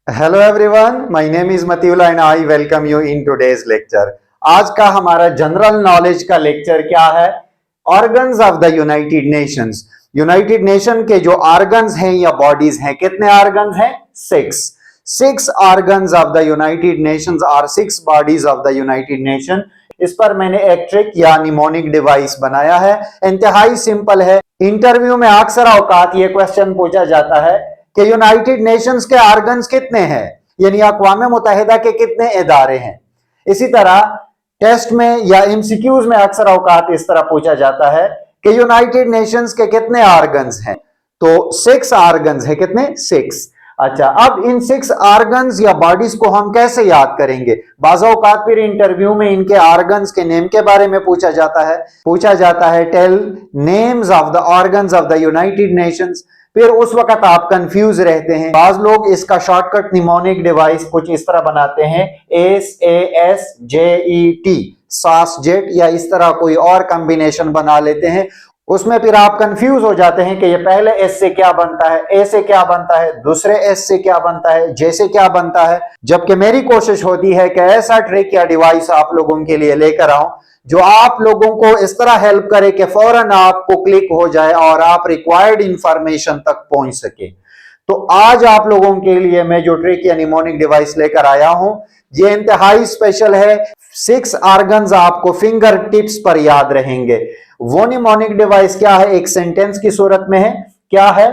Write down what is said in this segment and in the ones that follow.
Hello everyone, my name is Matiullah and I welcome you in today's lecture. आज का हमारा general knowledge का lecture क्या है? Organs of the United Nations. United Nation के जो ऑर्गन्स हैं या बॉडीज हैं, कितने ऑर्गन्स हैं? Six organs of the United Nations और six bodies of the United Nation. इस पर मैंने एक ट्रिक या निमोनिक डिवाइस बनाया है, इंतहाई सिंपल है। इंटरव्यू में अक्सर औकात ये क्वेश्चन पूछा जाता है कि यूनाइटेड नेशंस के ऑर्गन्स कितने हैं, यानी अक़वाम मुत्तहिदा के कितने इदारे हैं। इसी तरह टेस्ट में या एमसीक्यूज में अक्सर औकात इस तरह पूछा जाता है कि यूनाइटेड नेशंस के कितने ऑर्गन्स हैं, तो 6 ऑर्गन्स है। कितने? 6। अच्छा, अब इन 6 ऑर्गन्स या बॉडीज को हम कैसे याद करेंगे? बाज़ औक़ात फिर इंटरव्यू में इनके ऑर्गन्स के नेम के बारे में पूछा जाता है tell names of the organs of the United Nations. फिर उस वक्त आप कंफ्यूज रहते हैं। बाज लोग इसका शॉर्टकट निमोनिक डिवाइस कुछ इस तरह बनाते हैं, SASJET, सासजेट, या इस तरह कोई और कॉम्बिनेशन बना लेते हैं। उसमें फिर आप कंफ्यूज हो जाते हैं कि ये पहले एस से क्या बनता है, ए से क्या बनता है, दूसरे एस से क्या बनता है, जे से क्या बनता है। जबकि मेरी कोशिश होती है कि ऐसा ट्रिक या डिवाइस आप लोगों के लिए लेकर आऊं जो आप लोगों को इस तरह हेल्प करे कि फौरन आपको क्लिक हो जाए और आप रिक्वायर्ड इंफॉर्मेशन तक पहुंच सके। तो आज आप लोगों के लिए मैं जो ट्रिक या निमोनिक डिवाइस लेकर आया हूं, ये इंतहाई स्पेशल है। 6 ऑर्गन्स आपको फिंगर टिप्स पर याद रहेंगे। वो निमोनिक डिवाइस क्या है? एक सेंटेंस की सूरत में है। क्या है?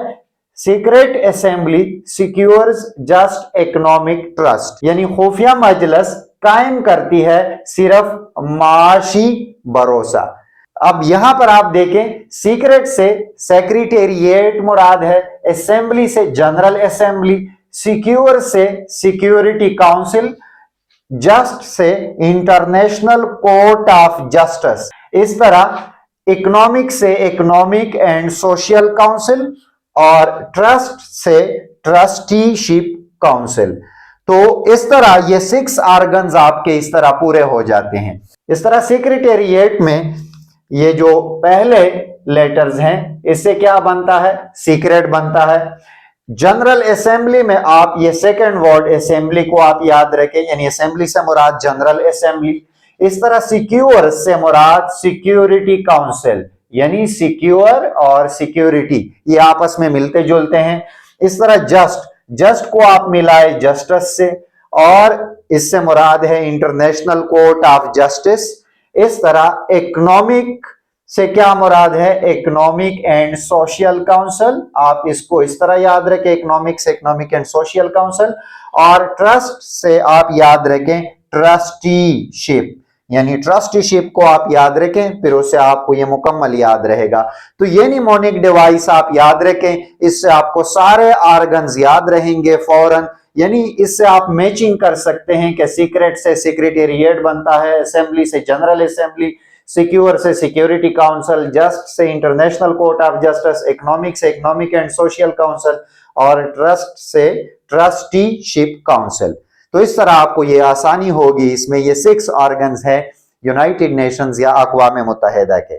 Secret assembly secures just economic trust, यानी खुफिया मजलिस कायम करती है सिर्फ माशी भरोसा। अब यहां पर आप देखें, सीक्रेट से सेक्रेटेरिएट मुराद है, असेंबली से जनरल असेंबली, सिक्योर से security council, just say international court of justice. इस तरह इकोनॉमिक से इकोनॉमिक एंड सोशल काउंसिल और ट्रस्ट से ट्रस्टीशिप काउंसिल। तो इस तरह ये 6 ऑर्गन्स आपके इस तरह पूरे हो जाते हैं। इस तरह सेक्रेटेरिएट में ये जो पहले लेटर्स हैं, इससे क्या बनता है? सीक्रेट बनता है। जनरल असेंबली में आप ये सेकंड वर्ड असेंबली को आप याद रखें, यानी असेंबली से मुराद जनरल असेंबली। इस तरह सिक्योर से मुराद सिक्योरिटी काउंसिल, यानी सिक्योर और सिक्योरिटी ये आपस में मिलते जुलते हैं। इस तरह जस्ट को आप मिलाए जस्टिस से, और इससे मुराद है इंटरनेशनल कोर्ट ऑफ जस्टिस। इस तरह इकोनॉमिक से क्या मुराद है? Economic and social council. आप इसको इस तरह याद रखें, इकोनॉमिक से इकोनॉमिक एंड सोशल काउंसिल। और ट्रस्ट से आप याद रखें ट्रस्टीशिप, यानी ट्रस्टीशिप को आप याद रखें, फिर उससे आपको ये मुकम्मल याद रहेगा। तो ये निमोनिक डिवाइस आप याद रखें, इससे आपको सारे ऑर्गन्स याद रहेंगे फौरन। यानी इससे आप मैचिंग कर सकते हैं कि सीक्रेट से सेक्रेटेरिएट बनता है, असेंबली से जनरल असेंबली, सिक्योर से security council, just say international court of justice, economic से इकोनॉमिक एंड सोशल काउंसिल, और ट्रस्ट से ट्रस्टीशिप काउंसिल। तो इस तरह आपको ये आसानी होगी। इसमें ये 6 ऑर्गन्स है यूनाइटेड नेशंस या अक़वाम मुत्तहिदा के।